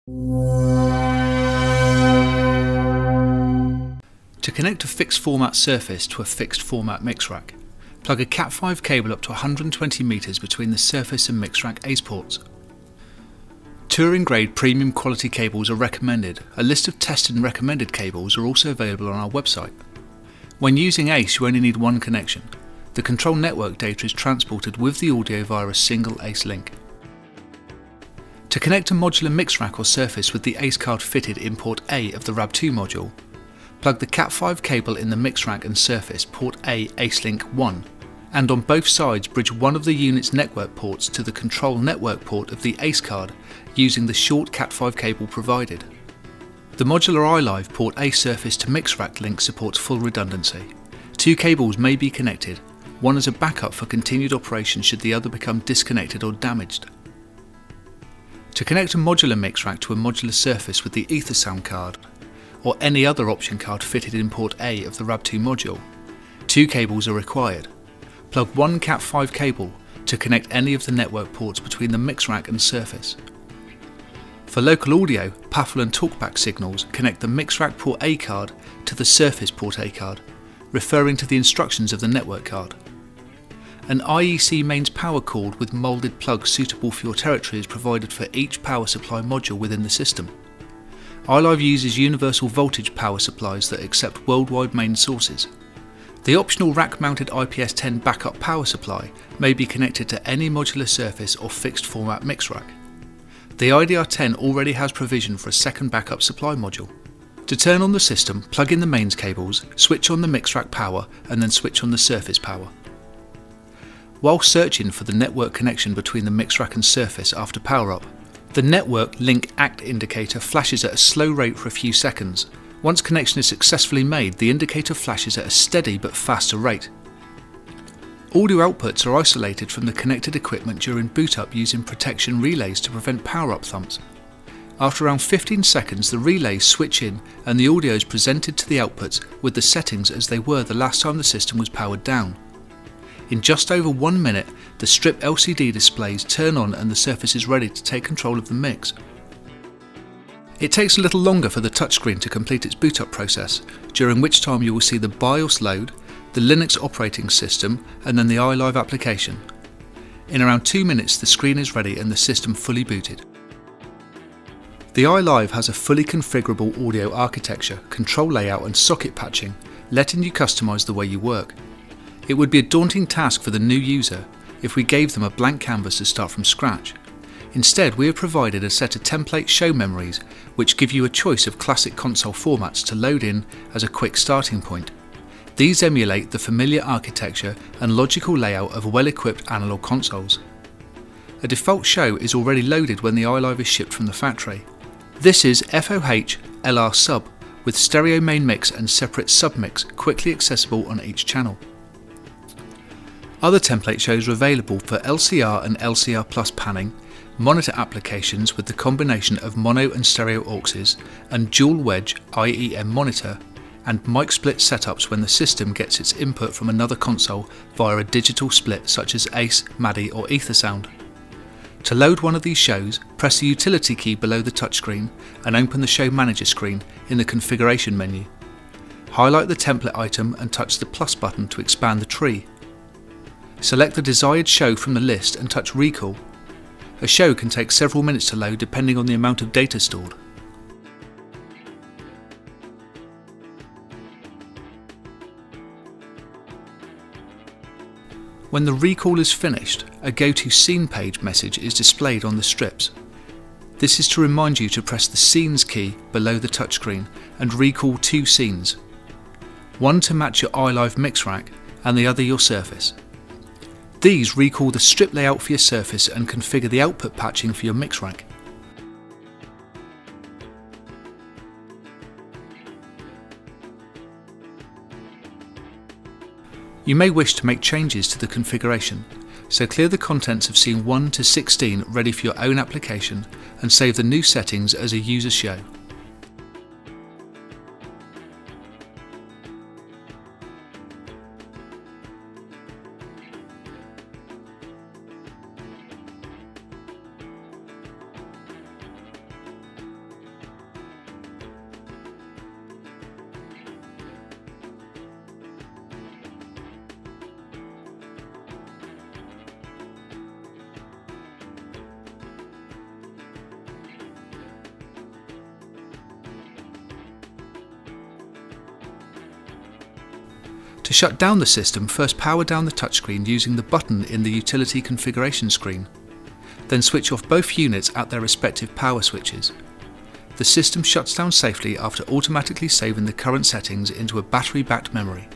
To connect a fixed format surface to a fixed format mix rack, plug a Cat5 cable up to 120 meters between the surface and mix rack ACE ports. Touring grade premium quality cables are recommended. A list of tested and recommended cables are also available on our website. When using ACE, you only need one connection. The control network data is transported with the audio via a single ACE link. To connect a modular mix rack or surface with the ACE card fitted in port A of the RAB2 module, plug the Cat5 cable in the mix rack and surface port A ACE link 1, and on both sides bridge one of the unit's network ports to the control network port of the ACE card using the short Cat5 cable provided. The modular iLive port A surface to mix rack link supports full redundancy. Two cables may be connected, one as a backup for continued operation should the other become disconnected or damaged. To connect a modular mix rack to a modular surface with the EtherSound card, or any other option card fitted in port A of the RAB2 module, two cables are required. Plug one Cat5 cable to connect any of the network ports between the mix rack and surface. For local audio, PAFL and TalkBack signals, connect the mix rack port A card to the surface port A card, referring to the instructions of the network card. An IEC mains power cord with moulded plugs suitable for your territory is provided for each power supply module within the system. iLive uses universal voltage power supplies that accept worldwide main sources. The optional rack-mounted IPS-10 backup power supply may be connected to any modular surface or fixed format mix rack. The IDR-10 already has provision for a second backup supply module. To turn on the system, plug in the mains cables, switch on the mix rack power and then switch on the surface power. While searching for the network connection between the mix rack and surface after power up, the network link act indicator flashes at a slow rate for a few seconds. Once connection is successfully made, the indicator flashes at a steady but faster rate. Audio outputs are isolated from the connected equipment during boot up using protection relays to prevent power up thumps. After around 15 seconds, the relays switch in and the audio is presented to the outputs with the settings as they were the last time the system was powered down. In just over 1 minute, the strip LCD displays turn on and the surface is ready to take control of the mix. It takes a little longer for the touchscreen to complete its boot up process, during which time you will see the BIOS load, the Linux operating system and then the iLive application. In around 2 minutes the screen is ready and the system fully booted. The iLive has a fully configurable audio architecture, control layout and socket patching, letting you customize the way you work. It would be a daunting task for the new user if we gave them a blank canvas to start from scratch. Instead, we have provided a set of template show memories which give you a choice of classic console formats to load in as a quick starting point. These emulate the familiar architecture and logical layout of well-equipped analog consoles. A default show is already loaded when the iLive is shipped from the factory. This is FOH LR sub with stereo main mix and separate submix quickly accessible on each channel. Other template shows are available for LCR and LCR Plus panning, monitor applications with the combination of mono and stereo auxes, and dual wedge IEM monitor, and mic split setups when the system gets its input from another console via a digital split such as ACE, MADI or EtherSound. To load one of these shows, press the utility key below the touchscreen and open the Show Manager screen in the configuration menu. Highlight the template item and touch the plus button to expand the tree. Select the desired show from the list and touch Recall. A show can take several minutes to load depending on the amount of data stored. When the recall is finished, a Go to Scene page message is displayed on the strips. This is to remind you to press the Scenes key below the touchscreen and recall two scenes. One to match your iLive mix rack and the other your surface. These recall the strip layout for your surface and configure the output patching for your mix rack. You may wish to make changes to the configuration, so clear the contents of scene 1 to 16 ready for your own application and save the new settings as a user show. To shut down the system, first power down the touchscreen using the button in the utility configuration screen. Then switch off both units at their respective power switches. The system shuts down safely after automatically saving the current settings into a battery-backed memory.